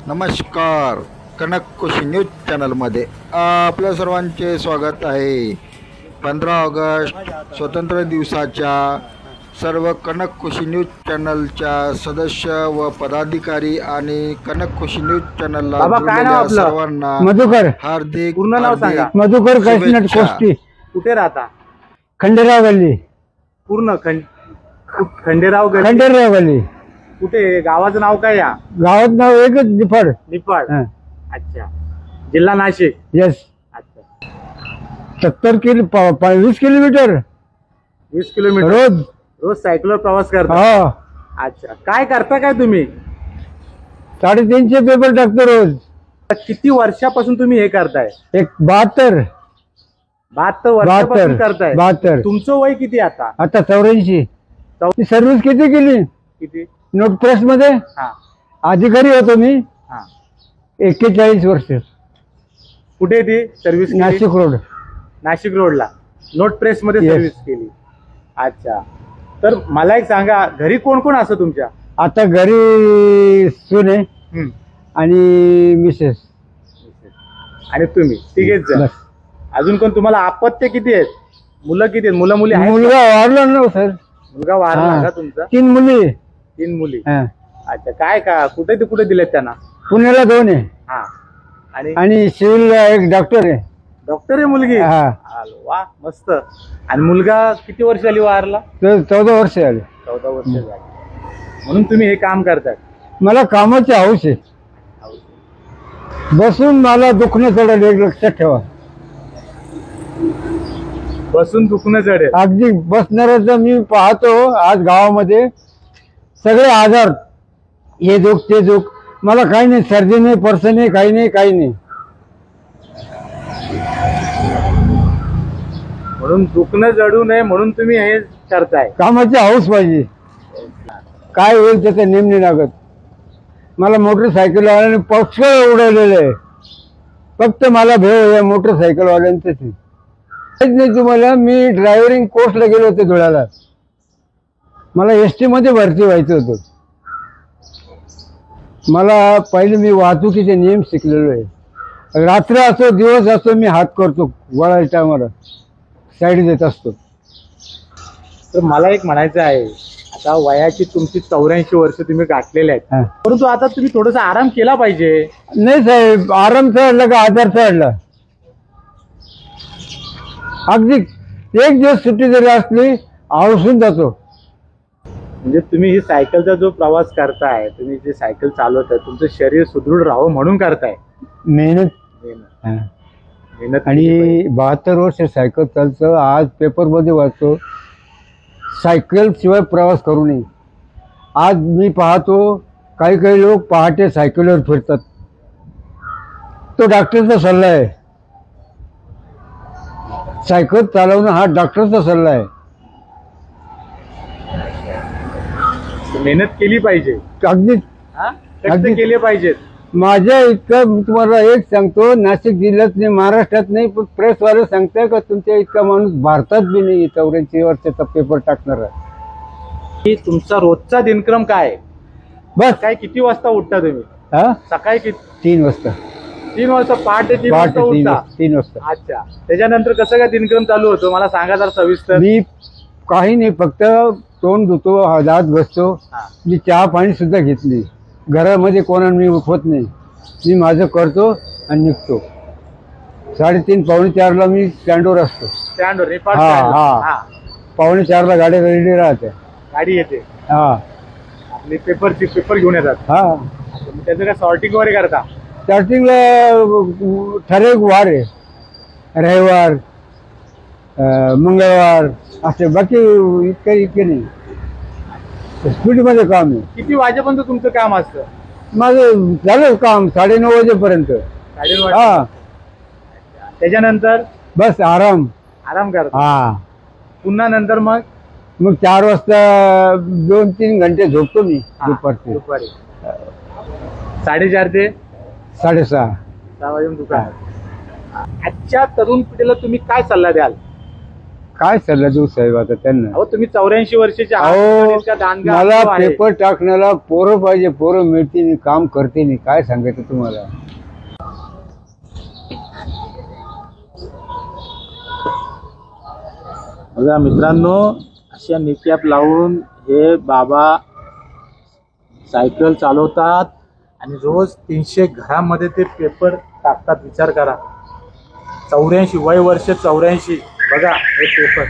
नमस्कार, कनक कृषी न्यूज चॅनलमध्ये आपल्या सर्वांचे स्वागत आहे। 15 ऑगस्ट स्वातंत्र्य दिवसाच्या सर्व कनक कृषी न्यूज चॅनलच्या सदस्य व पदाधिकारी आणि कनक कृषी न्यूज चॅनलला जोडलेल्या सर्वांना मधुकर हार्दिक पूर्ण नाव सांगा। मधुकर काशीनाथ कोष्टी, कुठे राहता? खंडेराव गल्ली। पूर्ण खंडेराव गल्ली। खंडेराव गल्ली कुठे? गावाचं नाव काय? या गावात नाव एकच निफाड। निफाड। अच्छा, जिल्हा नाशिक। यस। अच्छा, 20 किलोमीटर 20 किलोमीटर रोज रोज सायकलवर प्रवास करता? हो। अच्छा, काय करता काय तुम्ही? 350 पेपर टाकतो रोज। किती वर्षापासून तुम्ही हे करताय? एक 72 वर्षापासून करताय? 72। तुमचं वय किती आता? 84। सर्व्हिस किती केली? किती? नोट प्रेस मध्ये हा अधिकारी होतो मी। हा, 41 वर्ष। कुठे ती सर्व्हिस? नाशिक रोड। नाशिक रोडला नोट प्रेस मध्ये Yes. सर्व्हिस केली। अच्छा, तर मला एक सांगा, घरी कोण कोण असं तुमच्या? आता घरी सुने हम्म. आणि मिसेस आणि तुम्ही तिघेच जण? बस। अजून कोण? तुम्हाला अपत्य किती आहेत? मुलं किती आहेत? मुलं मुली आहेत? मुलगा वारला ना सर। मुलगा वारला हा. का तुमचा? 3 मुली। 3 मुली। हा। अच्छा, काय का कुठे दिलेत त्यांना? पुण्याला 2 आहे हा, आणि आणि सिव्हिल एक डॉक्टर आहे। डॉक्टर आहे मुलगी? हा। आलो, वा, मस्त। आणि मुलगा किती वर्ष झाली वारला? 14 वर्ष झाले। 14 वर्ष झाली। म्हणून तुम्ही हे काम करताय? मला कामाची हौस आहे। बसून मला दुखणं चढेल, एक लक्षात ठेवा। बसून दुखणं चढेल? अगदी बसणाऱ्याचं मी पाहतो आज गावामध्ये सगळे आजार, हे दुख ते दुख, मला काही नाही, सर्दी नाही, परसं नाही, काही नाही, काही नाही। म्हणून दुखणं जडू नये म्हणून तुम्ही हे करताय? कामाची हौस पाहिजे, काय होईल त्याचं नेम नाही लागत। मला मोटरसायकलवाल्याने पक्ष उडवलेलं आहे, फक्त मला भेव या मोटरसायकलवाल्यांचंच नाही। तुम्हाला मी ड्रायव्हरिंग कोर्सला गेलो होते धुळ्याला, मला एसटी मध्ये भरती व्हायचं होतं। मला पहिले मी वाहतुकीचे नियम शिकलेलो आहे। रात्र असो दिवस असो मी हात करतो, वळायच्या टायमाला साईड देत असतो। तर मला एक म्हणायचं आहे, आता वयाची तुमची 84 वर्ष तुम्ही गाठलेले आहेत, हा। परंतु आता तुम्ही थोडासा आराम केला पाहिजे। नाही साहेब, आराम चढला का आजार चढला। अगदी एक दिवस सुट्टी जरी असली आळसून जातो। म्हणजे तुम्ही ही सायकलचा जो प्रवास करताय, तुम्ही जे सायकल चालवताय, तुमचं शरीर सुदृढ राहावं म्हणून करताय मेहनत। मेहनत केली पाहिजे. आणि 72 वर्ष सायकल चालतं। आज पेपर मध्ये वाचतो सायकल शिवाय प्रवास करू नये। आज मी पाहतो काही लोक पहाटे सायकलवर फिरतात, तो डॉक्टरचा सल्ला आहे। सायकल चालवणं हा डॉक्टरचा सल्ला आहे। मेहनत केली पाहिजे, अगदी कष्ट अगदी. केले पाहिजेत। माझ्या इतकं मी तुम्हाला एक सांगतो, नाशिक जिल्ह्यात नाही, महाराष्ट्रात नाही, पण प्रेसवाले सांगताय का तुमच्या इतका माणूस भारतात बी नाही 84 वर्षाचा पेपर टाकणार आहे। की तुमचा रोजचा दिनक्रम काय? बस काय किती वाजता उठता तुम्ही? हा, सकाळी किती? 3 वाजता। 3 वाजता? पहाटे 3 वाजता पहाटे 3 उठता? वाजता 3 वाजता। अच्छा, त्याच्यानंतर कसं काय दिनक्रम चालू होतो मला सांगा जरा सविस्तर। मी काही नाही, फक्त तोंड धुतो, दात घसतो, हा. मी चहा पाणी सुद्धा घेतली। घरामध्ये कोणाला मी उठवत नाही, मी माझं करतो आणि निघतो। 3:30 पावणे 4ला मी स्टँडवर असतो। स्टँडवर? निफाड हा, स्टँडवर? हा. हा. पावणे 4ला गाड्या रेडी राहते। गाडी येते हा आपली, पेपर घेऊन येतात। हा। अच्छा, मग त्याचं काय सॉर्टिंग वगैरे करता? स्टार्टिंगला ठराविक वार आहे, रविवार, मंगळवार असे, बाकी इतके नाही। स्पीडमध्ये काम आहे। किती वाजेपर्यंत तुमचं काम असतं? माझं झालं काम 9:30 वाजेपर्यंत। 9:30 हा, वाजता? त्याच्यानंतर बस आराम। आराम करता? हा, पुन्हा नंतर मग? मग 4 वाजता 2-3 घंटे झोपतो मी दुपारचे। दुपारी 4:30 ते 6:30। 6 वाजेपर्यंत दुकान। आजच्या तरुण पिढीला तुम्ही काय सल्ला द्याल? काय सल्ला देऊ साहेब आता त्यांना? अहो तुम्ही 84 वर्षाचे आहात, अहो इतका दांडगा मला अनुभव आहे. पेपर टाकण्याला पोरं पाहिजे, पोरं मिळते नाही, काम करते नाही, काय सांगायचं तुम्हाला? बघा मित्रांनो, अशा निकॅप लावून हे बाबा सायकल चालवतात आणि रोज 300 घरामध्ये ते पेपर टाकतात. विचार करा, 84 वय वर्ष 84. बघा हे पेपर.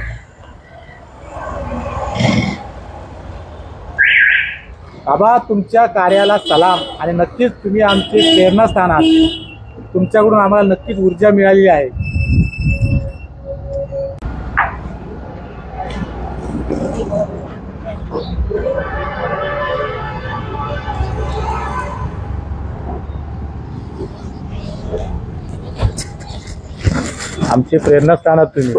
बाबा तुमच्या कार्याला सलाम आणि नक्कीच तुम्ही आमचे प्रेरणास्थान आहात. तुमच्याकडून आम्हाला नक्कीच ऊर्जा मिळाली आहे. आमचे प्रेरणास्थान आहात तुम्ही.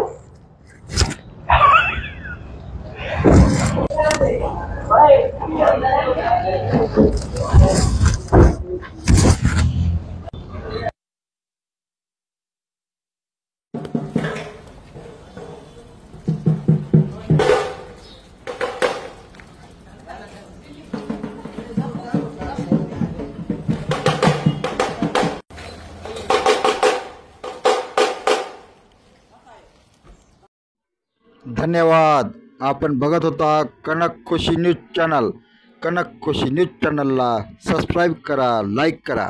धन्यवाद. आपण बघत होता कनक खुशी न्यूज चॅनल. कनक खुशी न्यूज चॅनलला सबस्क्राईब करा, लाईक करा.